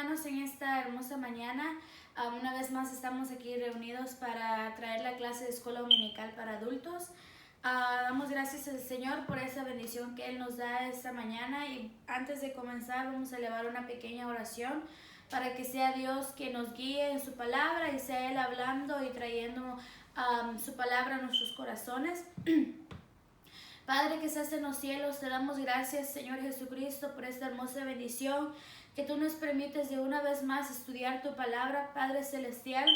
hermanos en esta hermosa mañana. Una vez más estamos aquí reunidos para traer la clase de escuela dominical para adultos. Damos gracias al Señor por esa bendición que Él nos da esta mañana, y antes de comenzar vamos a elevar una pequeña oración para que sea Dios quien nos guíe en su palabra y sea Él hablando y trayendo su palabra a nuestros corazones. Padre que estás en los cielos, te damos gracias, Señor Jesucristo, por esta hermosa bendición que tú nos permites de una vez más estudiar tu palabra. Padre celestial,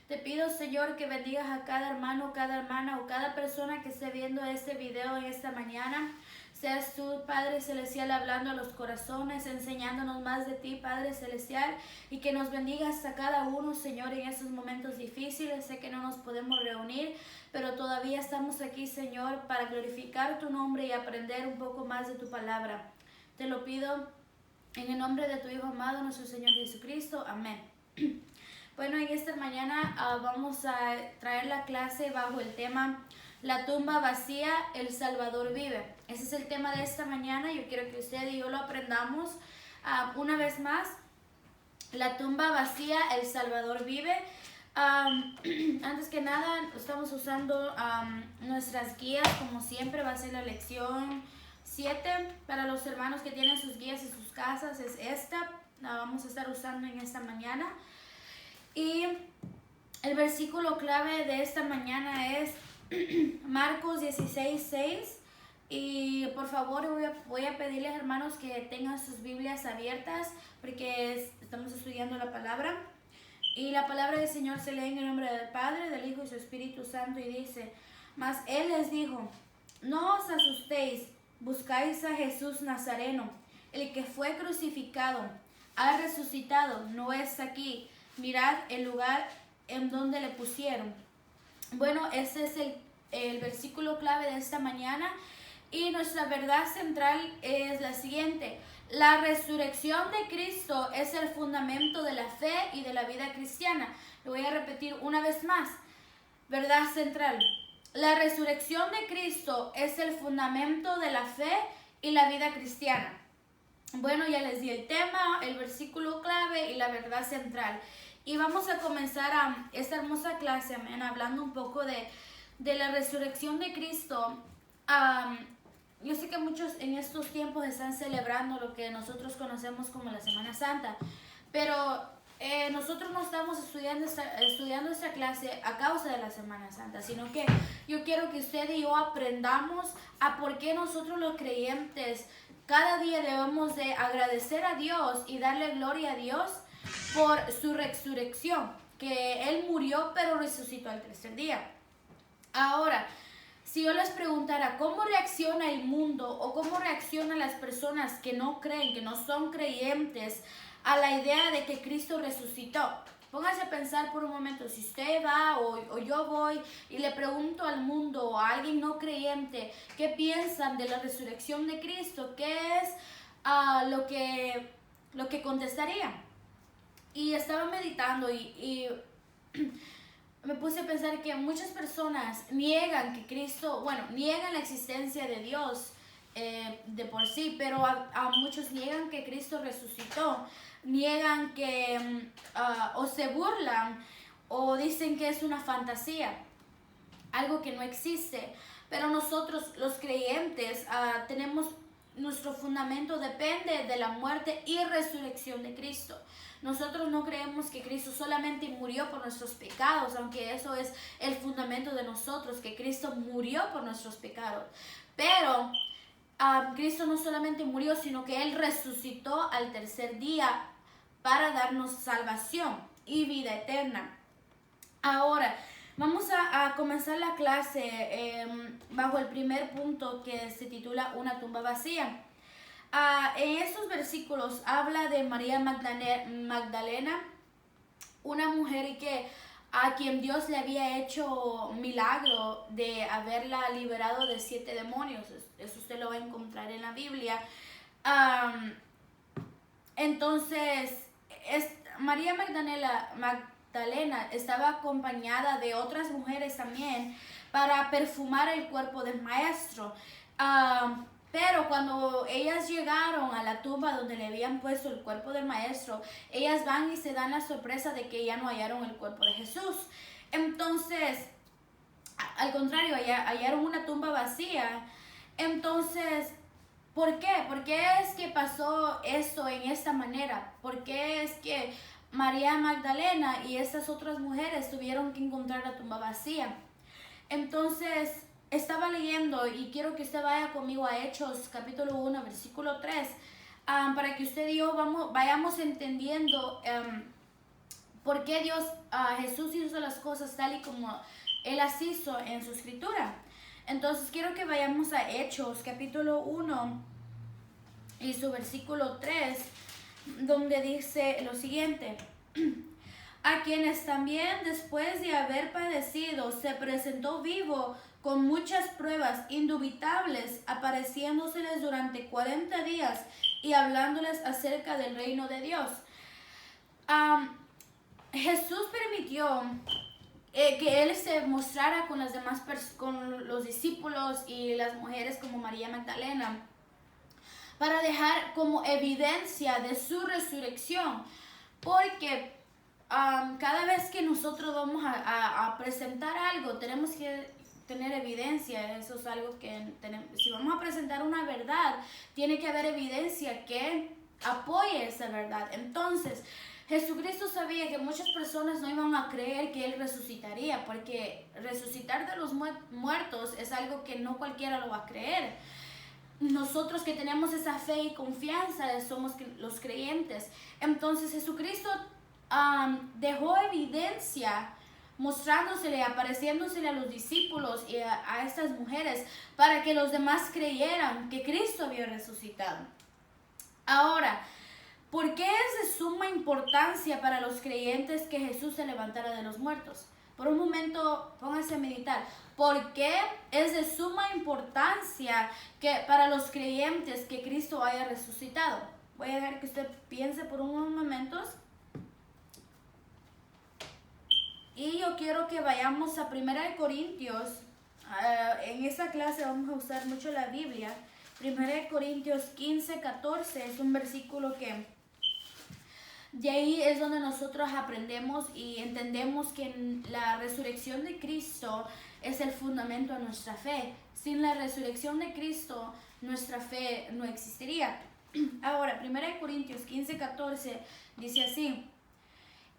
te pido, Señor, que bendigas a cada hermano, cada hermana o cada persona que esté viendo este video en esta mañana. Seas tú, Padre celestial, hablando a los corazones, enseñándonos más de ti, Padre celestial, y que nos bendigas a cada uno, Señor, en estos momentos difíciles. Sé que no nos podemos reunir, pero todavía estamos aquí, Señor, para glorificar tu nombre y aprender un poco más de tu palabra. Te lo pido en el nombre de tu Hijo amado, nuestro Señor Jesucristo. Amén. Bueno, en esta mañana vamos a traer la clase bajo el tema La tumba vacía, el Salvador vive. Ese es el tema de esta mañana. Yo quiero que usted y yo lo aprendamos una vez más. La tumba vacía, el Salvador vive. Antes que nada, estamos usando nuestras guías, como siempre. Va a ser la lección 7. Para los hermanos que tienen sus guías en sus casas, es esta. La vamos a estar usando en esta mañana. Y el versículo clave de esta mañana es Marcos 16:6. Y por favor voy a pedirles, hermanos, que tengan sus Biblias abiertas, porque estamos estudiando la palabra. Y la palabra del Señor se lee en el nombre del Padre, del Hijo y su Espíritu Santo, y dice: Mas Él les dijo: No os asustéis, buscáis a Jesús Nazareno, el que fue crucificado. Ha resucitado, no es aquí. Mirad el lugar en donde le pusieron. Bueno, ese es el versículo clave de esta mañana. Y nuestra verdad central es la siguiente: la resurrección de Cristo es el fundamento de la fe y de la vida cristiana. Lo voy a repetir una vez más. Verdad central: la resurrección de Cristo es el fundamento de la fe y la vida cristiana. Bueno, ya les di el tema, el versículo clave y la verdad central. Y vamos a comenzar esta hermosa clase, amén, hablando un poco de la resurrección de Cristo. Yo sé que muchos en estos tiempos están celebrando lo que nosotros conocemos como la Semana Santa, pero nosotros no estamos estudiando esta clase a causa de la Semana Santa, sino que yo quiero que usted y yo aprendamos a por qué nosotros los creyentes cada día debemos de agradecer a Dios y darle gloria a Dios por su resurrección, que Él murió pero resucitó al tercer día. Ahora, si yo les preguntara cómo reacciona el mundo o cómo reaccionan las personas que no creen, que no son creyentes, a la idea de que Cristo resucitó, póngase a pensar por un momento. Si usted va o yo voy y le pregunto al mundo o a alguien no creyente qué piensan de la resurrección de Cristo, ¿qué es lo que contestaría? Y estaba meditando y me puse a pensar que muchas personas niegan que Cristo, niegan la existencia de Dios de por sí, pero a muchos niegan que Cristo resucitó, niegan que, o se burlan, o dicen que es una fantasía, algo que no existe. Pero nosotros, los creyentes, tenemos nuestro fundamento, depende de la muerte y resurrección de Cristo. Nosotros no creemos que Cristo solamente murió por nuestros pecados, aunque eso es el fundamento de nosotros, que Cristo murió por nuestros pecados. Pero Cristo no solamente murió, sino que Él resucitó al tercer día para darnos salvación y vida eterna. Ahora, vamos a comenzar la clase bajo el primer punto, que se titula Una tumba vacía. En estos versículos habla de María Magdalena, una mujer a quien Dios le había hecho milagro de haberla liberado de 7 demonios. Eso usted lo va a encontrar en la Biblia. Entonces, María Magdalena estaba acompañada de otras mujeres también para perfumar el cuerpo del maestro. Pero cuando ellas llegaron a la tumba donde le habían puesto el cuerpo del maestro, ellas van y se dan la sorpresa de que ya no hallaron el cuerpo de Jesús. Entonces, al contrario, hallaron una tumba vacía. Entonces, ¿por qué? ¿Por qué es que pasó esto en esta manera? ¿Por qué es que María Magdalena y estas otras mujeres tuvieron que encontrar la tumba vacía? Entonces, estaba leyendo y quiero que usted vaya conmigo a Hechos capítulo 1, versículo 3, para que usted y yo vayamos entendiendo por qué Jesús hizo las cosas tal y como Él las hizo en su escritura. Entonces quiero que vayamos a Hechos capítulo 1 y su versículo 3, donde dice lo siguiente: a quienes también después de haber padecido se presentó vivo con muchas pruebas indubitables, apareciéndoseles durante 40 días y hablándoles acerca del reino de Dios. Jesús permitió que Él se mostrara con las demás con los discípulos y las mujeres como María Magdalena, para dejar como evidencia de su resurrección, porque cada vez que nosotros vamos a presentar algo, tenemos que tener evidencia. Eso es algo que tenemos. Si vamos a presentar una verdad, tiene que haber evidencia que apoye esa verdad. Entonces, Jesucristo sabía que muchas personas no iban a creer que Él resucitaría, porque resucitar de los muertos es algo que no cualquiera lo va a creer. Nosotros que tenemos esa fe y confianza somos los creyentes. Entonces Jesucristo dejó evidencia, mostrándosele, apareciéndosele a los discípulos y a estas mujeres, para que los demás creyeran que Cristo había resucitado. Ahora, ¿por qué es de suma importancia para los creyentes que Jesús se levantara de los muertos? Por un momento, pónganse a meditar. ¿Por qué es de suma importancia para los creyentes que Cristo haya resucitado? Voy a dejar que usted piense por unos momentos. Y yo quiero que vayamos a 1 Corintios. En esta clase vamos a usar mucho la Biblia. 1 Corintios 15, 14 es un versículo que de ahí es donde nosotros aprendemos y entendemos que la resurrección de Cristo es el fundamento de nuestra fe. Sin la resurrección de Cristo, nuestra fe no existiría. Ahora, 1 Corintios 15, 14 dice así: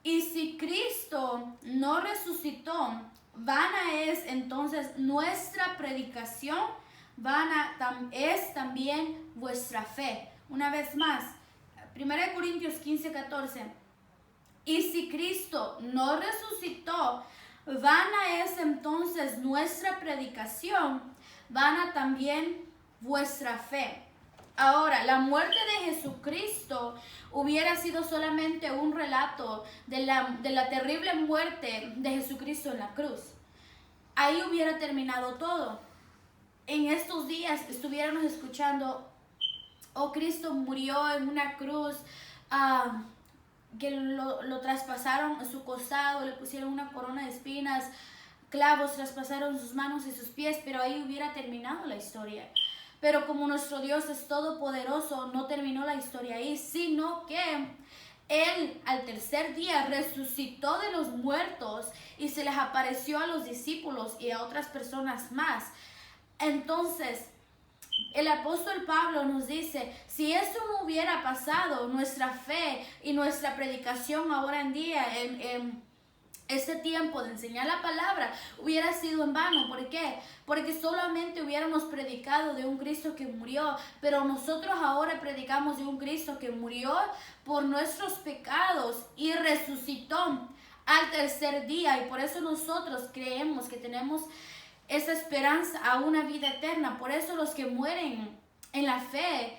y si Cristo no resucitó, vana es entonces nuestra predicación, vana es también vuestra fe. Una vez más, 1 Corintios 15, 14. Y si Cristo no resucitó, vana es entonces nuestra predicación, vana también vuestra fe. Ahora, la muerte de Jesucristo hubiera sido solamente un relato de la terrible muerte de Jesucristo en la cruz. Ahí hubiera terminado todo. En estos días estuviéramos escuchando: oh, Cristo murió en una cruz, que lo traspasaron a su costado, le pusieron una corona de espinas, clavos traspasaron sus manos y sus pies, pero ahí hubiera terminado la historia. Pero como nuestro Dios es todopoderoso, no terminó la historia ahí, sino que Él al tercer día resucitó de los muertos y se les apareció a los discípulos y a otras personas más. Entonces, el apóstol Pablo nos dice: si esto no hubiera pasado, nuestra fe y nuestra predicación ahora en día, en este tiempo de enseñar la palabra, hubiera sido en vano. ¿Por qué? Porque solamente hubiéramos predicado de un Cristo que murió, pero nosotros ahora predicamos de un Cristo que murió por nuestros pecados y resucitó al tercer día, y por eso nosotros creemos que tenemos esa esperanza a una vida eterna. Por eso los que mueren en la fe,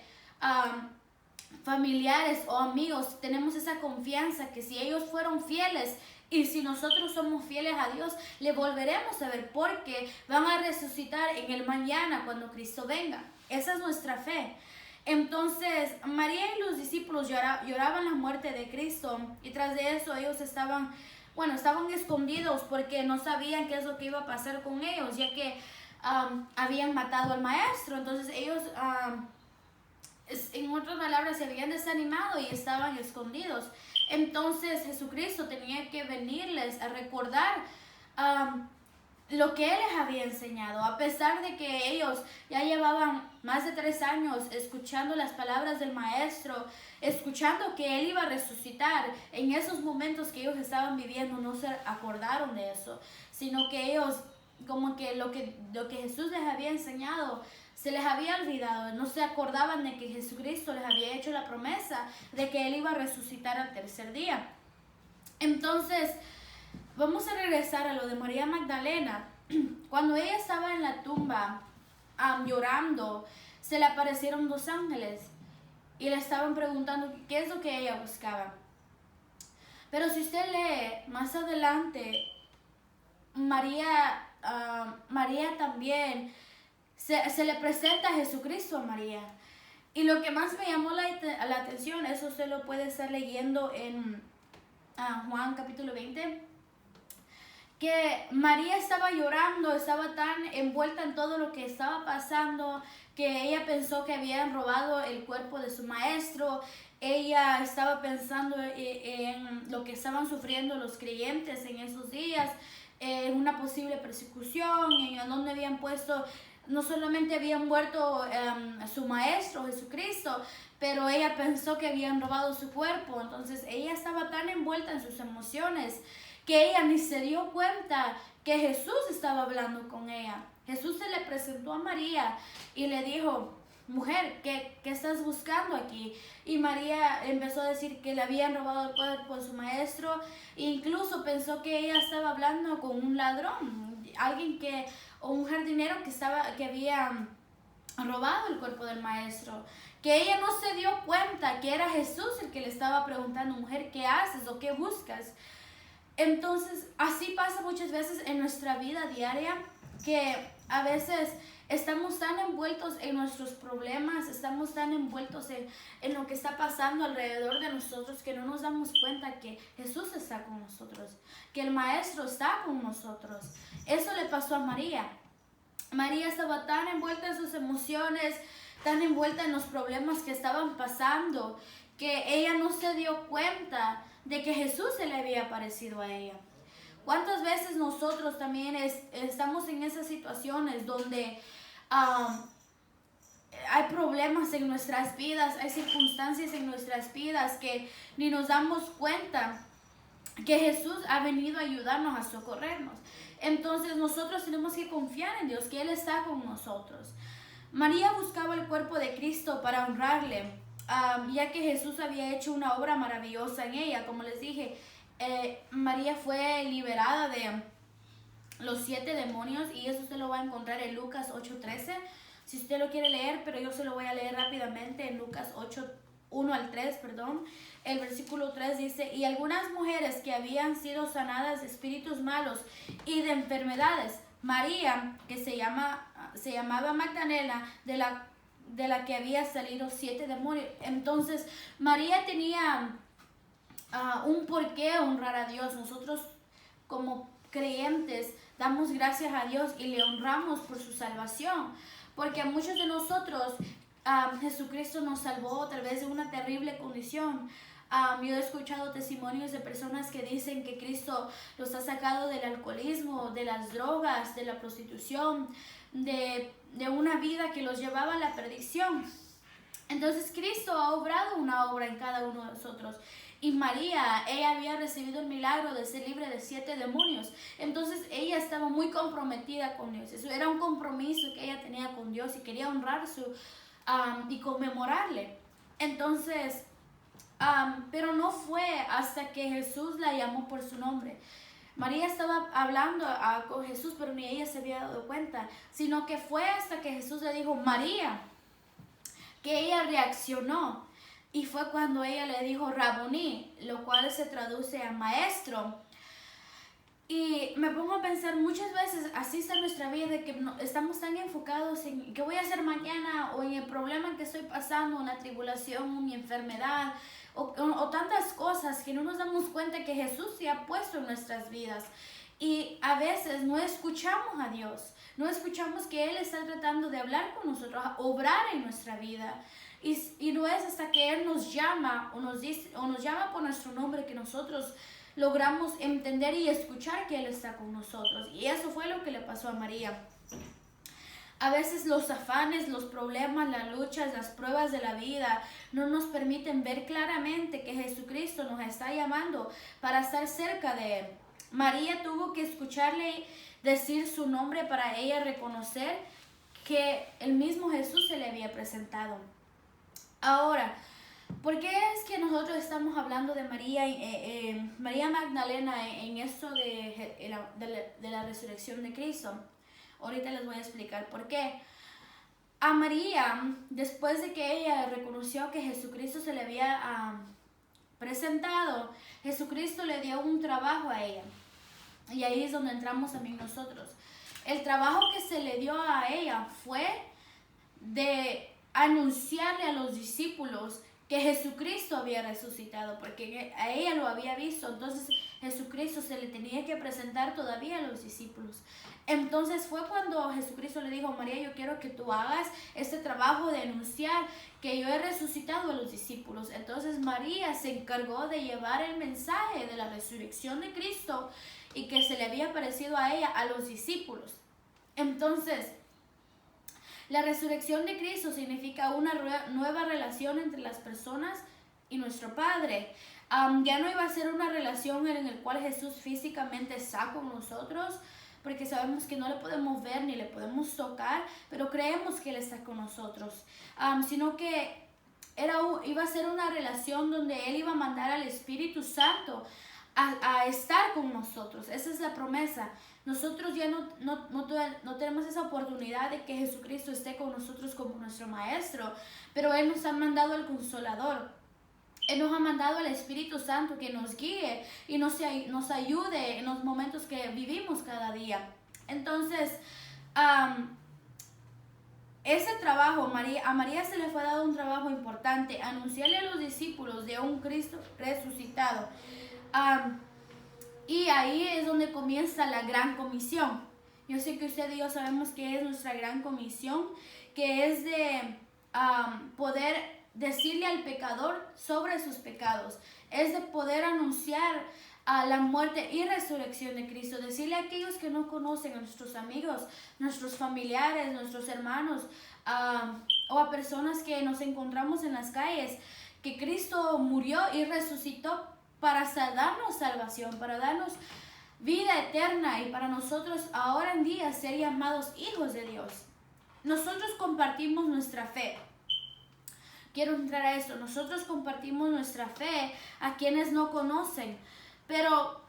familiares o amigos, tenemos esa confianza que si ellos fueron fieles y si nosotros somos fieles a Dios, le volveremos a ver, porque van a resucitar en el mañana cuando Cristo venga. Esa es nuestra fe. Entonces, María y los discípulos lloraban la muerte de Cristo, y tras de eso ellos estaban escondidos porque no sabían qué es lo que iba a pasar con ellos, ya que habían matado al maestro. Entonces ellos, en otras palabras, se habían desanimado y estaban escondidos. Entonces Jesucristo tenía que venirles a recordar lo que Él les había enseñado. A pesar de que ellos ya llevaban más de 3 años escuchando las palabras del maestro, escuchando que Él iba a resucitar, en esos momentos que ellos estaban viviendo no se acordaron de eso, sino que ellos, como que lo que Jesús les había enseñado se les había olvidado. No se acordaban de que Jesucristo les había hecho la promesa de que Él iba a resucitar al tercer día. Entonces vamos a regresar a lo de María Magdalena. Cuando ella estaba en la tumba llorando, se le aparecieron 2 ángeles y le estaban preguntando qué es lo que ella buscaba. Pero si usted lee más adelante, María también se le presenta a Jesucristo a María. Y lo que más me llamó la atención, eso usted lo puede estar leyendo en Juan capítulo 20, que María estaba llorando, estaba tan envuelta en todo lo que estaba pasando, que ella pensó que habían robado el cuerpo de su maestro. Ella estaba pensando en lo que estaban sufriendo los creyentes en esos días, en una posible persecución, en donde habían puesto, no solamente habían muerto a su maestro Jesucristo, pero ella pensó que habían robado su cuerpo. Entonces ella estaba tan envuelta en sus emociones que ella ni se dio cuenta que Jesús estaba hablando con ella. Jesús se le presentó a María y le dijo: mujer, ¿qué estás buscando aquí? Y María empezó a decir que le habían robado el cuerpo de su maestro. E incluso pensó que ella estaba hablando con un ladrón, o un jardinero que había robado el cuerpo del maestro. Que ella no se dio cuenta que era Jesús el que le estaba preguntando: mujer, ¿qué haces o qué buscas? Entonces, así pasa muchas veces en nuestra vida diaria, que a veces estamos tan envueltos en nuestros problemas, estamos tan envueltos en lo que está pasando alrededor de nosotros, que no nos damos cuenta que Jesús está con nosotros, que el Maestro está con nosotros. Eso le pasó a María. María estaba tan envuelta en sus emociones, tan envuelta en los problemas que estaban pasando, que ella no se dio cuenta de que Jesús se le había aparecido a ella. ¿Cuántas veces nosotros también estamos en esas situaciones donde hay problemas en nuestras vidas, hay circunstancias en nuestras vidas que ni nos damos cuenta que Jesús ha venido a ayudarnos, a socorrernos? Entonces nosotros tenemos que confiar en Dios, que Él está con nosotros. María buscaba el cuerpo de Cristo para honrarle, ya que Jesús había hecho una obra maravillosa en ella. Como les dije, María fue liberada de los 7 demonios, y eso usted lo va a encontrar en Lucas 8:13. Si usted lo quiere leer, pero yo se lo voy a leer rápidamente en Lucas 8:1-3, perdón. El versículo 3 dice: y algunas mujeres que habían sido sanadas de espíritus malos y de enfermedades, María, que se llamaba Magdalena, de la que había salido 7 demonios. Entonces María tenía un porqué honrar a Dios. Nosotros como creyentes damos gracias a Dios y le honramos por su salvación, porque a muchos de nosotros Jesucristo nos salvó a través de una terrible condición. Yo he escuchado testimonios de personas que dicen que Cristo los ha sacado del alcoholismo, de las drogas, de la prostitución, de una vida que los llevaba a la perdición. Entonces Cristo ha obrado una obra en cada uno de nosotros. Y María, ella había recibido el milagro de ser libre de 7 demonios. Entonces ella estaba muy comprometida con Dios. Eso era un compromiso que ella tenía con Dios y quería honrar y conmemorarle. Entonces, pero no fue hasta que Jesús la llamó por su nombre. María estaba hablando con Jesús, pero ni ella se había dado cuenta, sino que fue hasta que Jesús le dijo: María, que ella reaccionó. Y fue cuando ella le dijo Rabuní, lo cual se traduce a maestro. Y me pongo a pensar, muchas veces así está nuestra vida, de que estamos tan enfocados en qué voy a hacer mañana, o en el problema que estoy pasando, una tribulación, mi enfermedad, o tantas cosas, que no nos damos cuenta que Jesús se ha puesto en nuestras vidas. Y a veces no escuchamos a Dios, no escuchamos que Él está tratando de hablar con nosotros, a obrar en nuestra vida. Y no es hasta que Él nos llama o nos dice, o nos llama por nuestro nombre que nosotros logramos entender y escuchar que Él está con nosotros. Y eso fue lo que le pasó a María. A veces los afanes, los problemas, las luchas, las pruebas de la vida no nos permiten ver claramente que Jesucristo nos está llamando para estar cerca de Él. María tuvo que escucharle decir su nombre para ella reconocer que el mismo Jesús se le había presentado. Ahora, ¿por qué es que nosotros estamos hablando de María, María Magdalena en esto de la resurrección de Cristo? Ahorita les voy a explicar por qué. A María, después de que ella reconoció que Jesucristo se le había presentado, Jesucristo le dio un trabajo a ella. Y ahí es donde entramos también nosotros. El trabajo que se le dio a ella fue de anunciarle a los discípulos que Jesucristo había resucitado, porque a ella lo había visto. Entonces Jesucristo se le tenía que presentar todavía a los discípulos. Entonces fue cuando Jesucristo le dijo: María, yo quiero que tú hagas este trabajo de anunciar que yo he resucitado a los discípulos. Entonces María se encargó de llevar el mensaje de la resurrección de Cristo y que se le había parecido a ella, a los discípulos. Entonces, la resurrección de Cristo significa una nueva relación entre las personas y nuestro Padre. Ya no iba a ser una relación en la cual Jesús físicamente está con nosotros, porque sabemos que no le podemos ver ni le podemos tocar, pero creemos que Él está con nosotros. Sino que iba a ser una relación donde Él iba a mandar al Espíritu Santo a estar con nosotros. Esa es la promesa. Nosotros ya no tenemos esa oportunidad de que Jesucristo esté con nosotros como nuestro Maestro, pero Él nos ha mandado al Consolador. Él nos ha mandado al Espíritu Santo que nos guíe y nos ayude en los momentos que vivimos cada día. Entonces, ese trabajo, a María se le fue dado un trabajo importante: anunciarle a los discípulos de un Cristo resucitado. Y ahí es donde comienza la gran comisión. Yo sé que usted y yo sabemos que es nuestra gran comisión, que es de poder decirle al pecador sobre sus pecados. Es de poder anunciar la muerte y resurrección de Cristo. Decirle a aquellos que no conocen, a nuestros amigos, nuestros familiares, nuestros hermanos, o a personas que nos encontramos en las calles, que Cristo murió y resucitó para darnos salvación, para darnos vida eterna y para nosotros ahora en día ser llamados hijos de Dios. Nosotros compartimos nuestra fe. Quiero entrar a esto. Nosotros compartimos nuestra fe a quienes no conocen. Pero,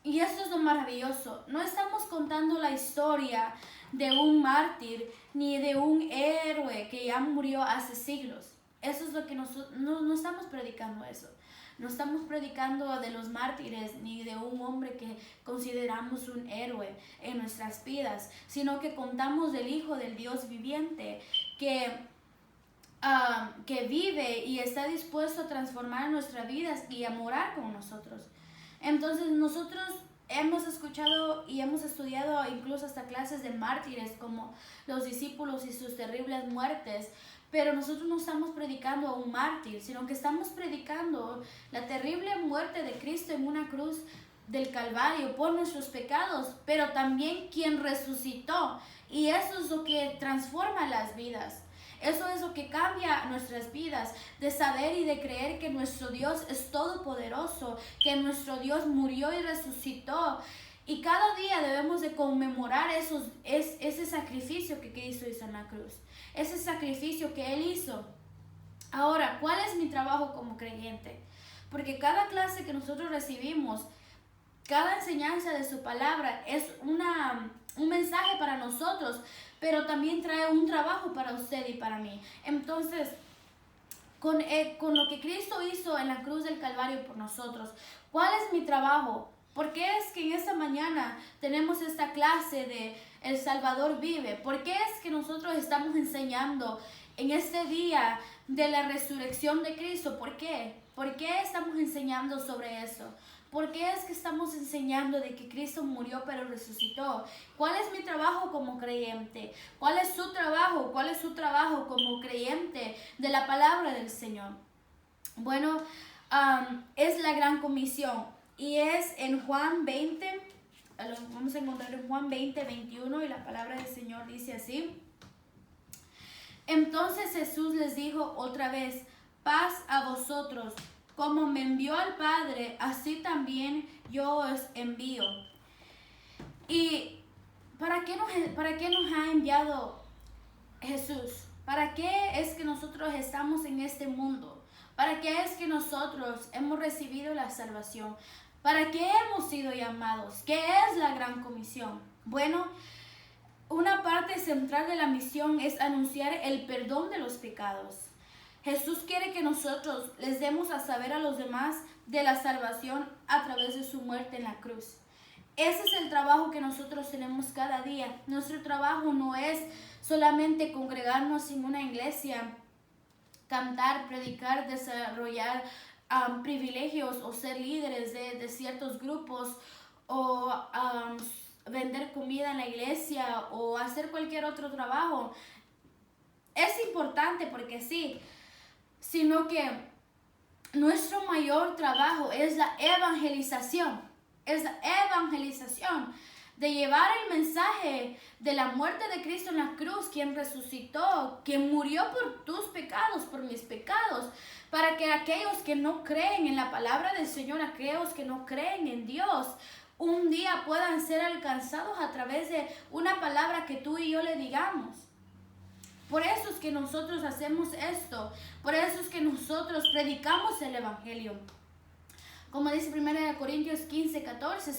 y esto es lo maravilloso, no estamos contando la historia de un mártir ni de un héroe que ya murió hace siglos. Eso es lo que no estamos predicando eso. No estamos predicando de los mártires ni de un hombre que consideramos un héroe en nuestras vidas, sino que contamos del Hijo del Dios viviente que vive y está dispuesto a transformar nuestras vidas y a morar con nosotros. Entonces nosotros hemos escuchado y hemos estudiado incluso hasta clases de mártires como los discípulos y sus terribles muertes. Pero nosotros no estamos predicando a un mártir, sino que estamos predicando la terrible muerte de Cristo en una cruz del Calvario por nuestros pecados, pero también quien resucitó. Y eso es lo que transforma las vidas. Eso es lo que cambia nuestras vidas, de saber y de creer que nuestro Dios es todopoderoso, que nuestro Dios murió y resucitó. Y cada día debemos de conmemorar ese sacrificio que Cristo hizo en la cruz. Ese sacrificio que Él hizo. Ahora, ¿cuál es mi trabajo como creyente? Porque cada clase que nosotros recibimos, cada enseñanza de su palabra es un mensaje para nosotros, pero también trae un trabajo para usted y para mí. Entonces, con lo que Cristo hizo en la cruz del Calvario por nosotros, ¿cuál es mi trabajo? ¿Por qué es que en esta mañana tenemos esta clase de El Salvador vive? ¿Por qué es que nosotros estamos enseñando en este día de la resurrección de Cristo? ¿Por qué? ¿Por qué estamos enseñando sobre eso? ¿Por qué es que estamos enseñando de que Cristo murió pero resucitó? ¿Cuál es mi trabajo como creyente? ¿Cuál es su trabajo? ¿Cuál es su trabajo como creyente de la palabra del Señor? Bueno, es la gran comisión y es en Juan 20, lo vamos a encontrar en Juan 20, 21 y la palabra del Señor dice así. Entonces Jesús les dijo otra vez, paz a vosotros. Como me envió al Padre, así también yo os envío. ¿Y para qué nos ha enviado Jesús? ¿Para qué es que nosotros estamos en este mundo? ¿Para qué es que nosotros hemos recibido la salvación? ¿Para qué hemos sido llamados? ¿Qué es la gran comisión? Bueno, una parte central de la misión es anunciar el perdón de los pecados. Jesús quiere que nosotros les demos a saber a los demás de la salvación a través de su muerte en la cruz. Ese es el trabajo que nosotros tenemos cada día. Nuestro trabajo no es solamente congregarnos en una iglesia, cantar, predicar, desarrollar privilegios o ser líderes de ciertos grupos o vender comida en la iglesia o hacer cualquier otro trabajo. Es importante porque sí, sino que nuestro mayor trabajo es la evangelización. Es la evangelización de llevar el mensaje de la muerte de Cristo en la cruz, quien resucitó, quien murió por tus pecados, por mis pecados, para que aquellos que no creen en la palabra del Señor, aquellos que no creen en Dios, un día puedan ser alcanzados a través de una palabra que tú y yo le digamos. Por eso es que nosotros hacemos esto, por eso es que nosotros predicamos el Evangelio. Como dice 1 Corintios 15, 14,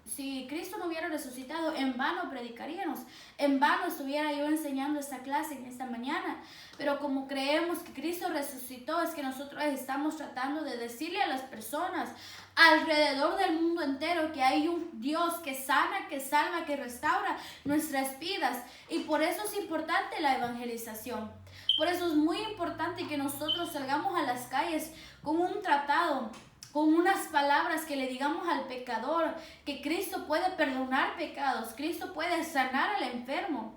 si Cristo no hubiera resucitado, en vano predicaríamos, en vano estuviera yo enseñando esta clase en esta mañana. Pero como creemos que Cristo resucitó, es que nosotros estamos tratando de decirle a las personas alrededor del mundo entero que hay un Dios que sana, que salva, que restaura nuestras vidas. Y por eso es importante la evangelización. Por eso es muy importante que nosotros salgamos a las calles con un tratado, con unas palabras que le digamos al pecador que Cristo puede perdonar pecados, Cristo puede sanar al enfermo.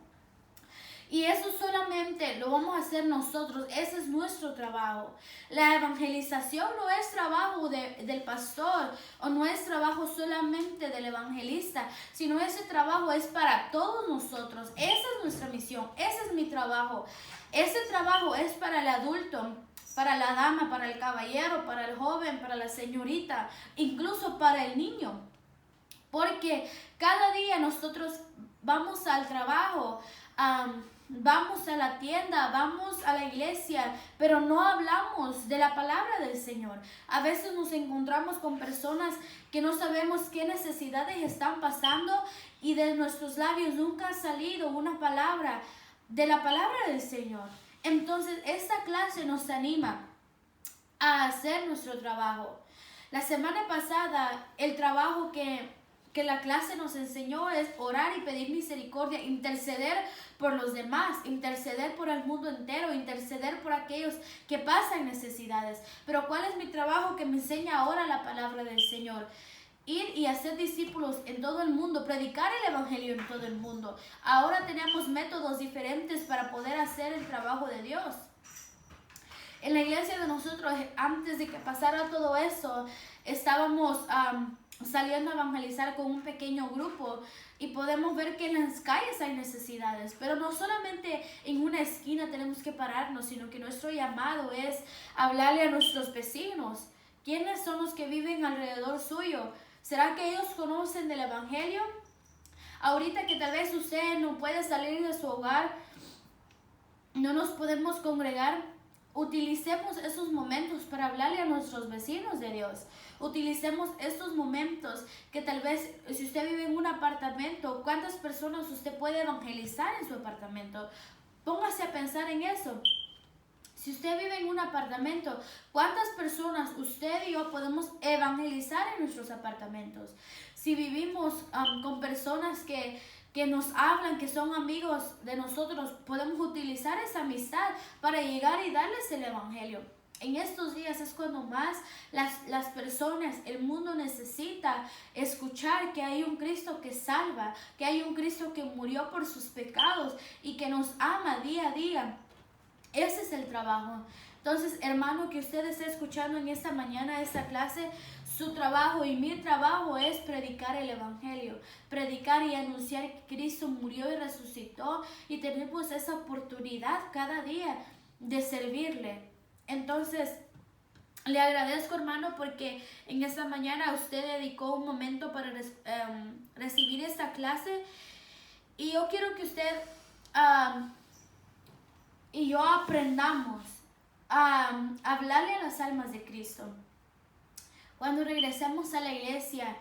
Y eso solamente lo vamos a hacer nosotros, ese es nuestro trabajo. La evangelización no es trabajo del pastor o no es trabajo solamente del evangelista, sino ese trabajo es para todos nosotros. Esa es nuestra misión, ese es mi trabajo. Ese trabajo es para el adulto, para la dama, para el caballero, para el joven, para la señorita, incluso para el niño. Porque cada día nosotros vamos al trabajo, vamos a la tienda, vamos a la iglesia, pero no hablamos de la palabra del Señor. A veces nos encontramos con personas que no sabemos qué necesidades están pasando y de nuestros labios nunca ha salido una palabra de la palabra del Señor. Entonces, esta clase nos anima a hacer nuestro trabajo. La semana pasada, el trabajo que la clase nos enseñó es orar y pedir misericordia, interceder por los demás, interceder por el mundo entero, interceder por aquellos que pasan necesidades. Pero ¿cuál es mi trabajo que me enseña ahora la palabra del Señor? Ir y hacer discípulos en todo el mundo, predicar el evangelio en todo el mundo. Ahora tenemos métodos diferentes para poder hacer el trabajo de Dios. En la iglesia de nosotros, antes de que pasara todo eso, estábamos saliendo a evangelizar con un pequeño grupo y podemos ver que en las calles hay necesidades, pero no solamente en una esquina tenemos que pararnos, sino que nuestro llamado es hablarle a nuestros vecinos. ¿Quiénes son los que viven alrededor suyo? ¿Será que ellos conocen del evangelio? Ahorita que tal vez usted no puede salir de su hogar, no nos podemos congregar, utilicemos esos momentos para hablarle a nuestros vecinos de Dios. Utilicemos estos momentos que tal vez, si usted vive en un apartamento, ¿cuántas personas usted puede evangelizar en su apartamento? Póngase a pensar en eso. Si usted vive en un apartamento, ¿cuántas personas usted y yo podemos evangelizar en nuestros apartamentos? Si vivimos con personas que nos hablan, que son amigos de nosotros, podemos utilizar esa amistad para llegar y darles el evangelio. en estos días es cuando más las personas, el mundo necesita escuchar que hay un Cristo que salva, que hay un Cristo que murió por sus pecados y que nos ama día a día. Ese es el trabajo. Entonces, hermano, que usted esté escuchando en esta mañana esta clase, su trabajo y mi trabajo es predicar el Evangelio, predicar y anunciar que Cristo murió y resucitó, y tenemos esa oportunidad cada día de servirle. Entonces, le agradezco, hermano, porque en esta mañana usted dedicó un momento para recibir esta clase, y yo quiero que usted y yo aprendamos a hablarle a las almas de Cristo. Cuando regresemos a la iglesia,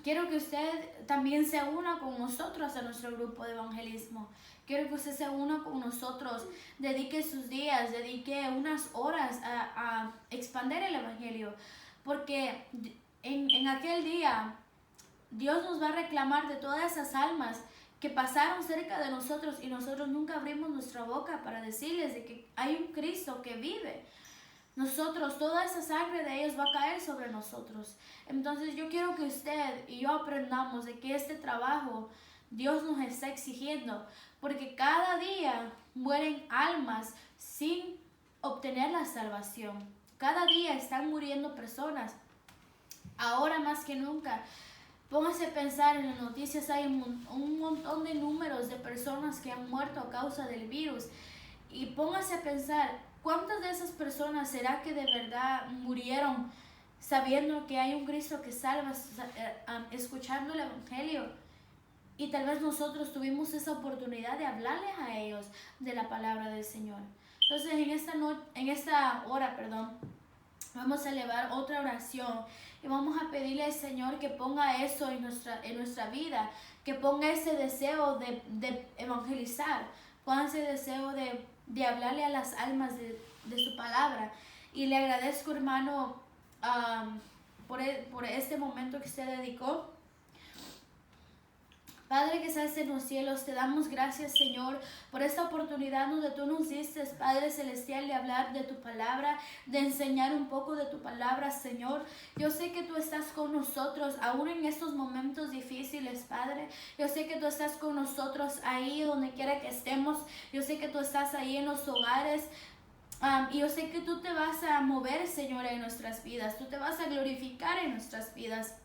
quiero que usted también se una con nosotros a nuestro grupo de evangelismo. Quiero que usted se una con nosotros, dedique sus días, dedique unas horas a expandir el evangelio. Porque en aquel día Dios nos va a reclamar de todas esas almas que pasaron cerca de nosotros y nosotros nunca abrimos nuestra boca para decirles de que hay un Cristo que vive. Nosotros, toda esa sangre de ellos va a caer sobre nosotros. Entonces yo quiero que usted y yo aprendamos de que este trabajo Dios nos está exigiendo, porque cada día mueren almas sin obtener la salvación. Cada día están muriendo personas. Ahora más que nunca, póngase a pensar, en las noticias hay un montón de números de personas que han muerto a causa del virus. Y póngase a pensar, ¿cuántas de esas personas será que de verdad murieron sabiendo que hay un Cristo que salva, escuchando el Evangelio? Y tal vez nosotros tuvimos esa oportunidad de hablarles a ellos de la palabra del Señor. Entonces en esta hora, vamos a elevar otra oración y vamos a pedirle al Señor que ponga eso en nuestra vida, que ponga ese deseo de evangelizar, ponga ese deseo de hablarle a las almas de su palabra. Y le agradezco, hermano, por este momento que usted dedicó. Padre que estás en los cielos, te damos gracias, Señor, por esta oportunidad donde tú nos diste, Padre Celestial, de hablar de tu palabra, de enseñar un poco de tu palabra, Señor. Yo sé que tú estás con nosotros, aún en estos momentos difíciles, Padre. Yo sé que tú estás con nosotros ahí donde quiera que estemos. Yo sé que tú estás ahí en los hogares. Y yo sé que tú te vas a mover, Señor, en nuestras vidas. Tú te vas a glorificar en nuestras vidas.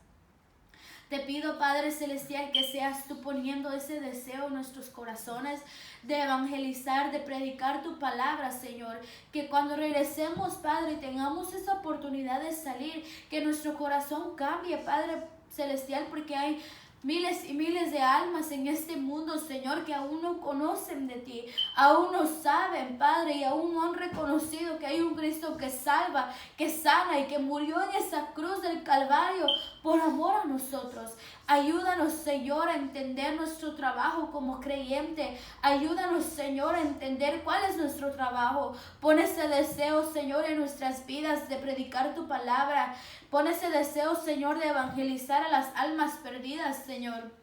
Te pido, Padre Celestial, que seas tú poniendo ese deseo en nuestros corazones de evangelizar, de predicar tu palabra, Señor. Que cuando regresemos, Padre, tengamos esa oportunidad de salir, que nuestro corazón cambie, Padre Celestial, porque hay miles y miles de almas en este mundo, Señor, que aún no conocen de ti, aún no saben, Padre, y aún no han reconocido que hay un Cristo que salva, que sana y que murió en esa cruz del Calvario por amor a nosotros. Ayúdanos, Señor, a entender nuestro trabajo como creyente. Ayúdanos, Señor, a entender cuál es nuestro trabajo. Pon ese deseo, Señor, en nuestras vidas de predicar tu palabra. Pon ese deseo, Señor, de evangelizar a las almas perdidas, Señor.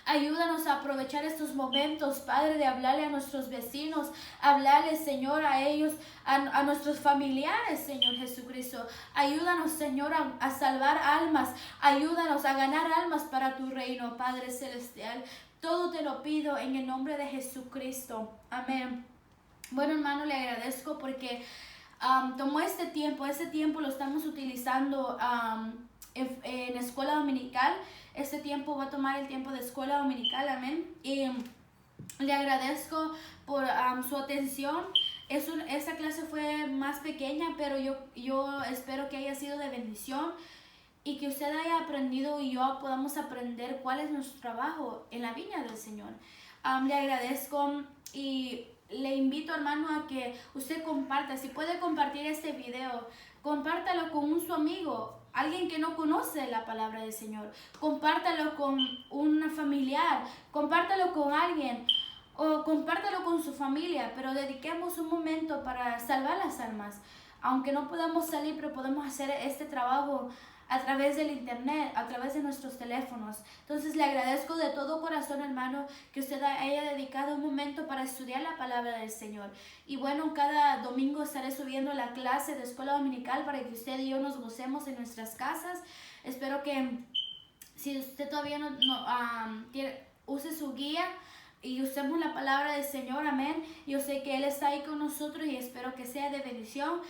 Ayúdanos a aprovechar estos momentos, Padre, de hablarle a nuestros vecinos, hablarle, Señor, a ellos, a nuestros familiares, Señor Jesucristo. Ayúdanos, Señor, a salvar almas. Ayúdanos a ganar almas para tu reino, Padre Celestial. Todo te lo pido en el nombre de Jesucristo. Amén. Bueno, hermano, le agradezco porque tomó este tiempo lo estamos utilizando en escuela dominical. Este tiempo va a tomar el tiempo de escuela dominical, amén. Y le agradezco por su atención. Esta clase fue más pequeña, pero yo espero que haya sido de bendición y que usted haya aprendido y yo podamos aprender cuál es nuestro trabajo en la viña del Señor. Le agradezco y le invito, hermano, a que usted comparta. Si puede compartir este video, compártalo con su amigo, alguien que no conoce la palabra del Señor. Compártalo con un familiar, compártalo con alguien o compártalo con su familia, pero dediquemos un momento para salvar las almas. Aunque no podamos salir, pero podemos hacer este trabajo a través del internet, a través de nuestros teléfonos. Entonces le agradezco de todo corazón, hermano, que usted haya dedicado un momento para estudiar la palabra del Señor. Y bueno, cada domingo estaré subiendo la clase de escuela dominical para que usted y yo nos gocemos en nuestras casas. Espero que si usted todavía use su guía y usemos la palabra del Señor, amén. Yo sé que Él está ahí con nosotros y espero que sea de bendición.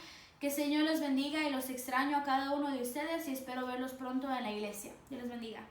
Que el Señor los bendiga y los extraño a cada uno de ustedes y espero verlos pronto en la iglesia. Dios los bendiga.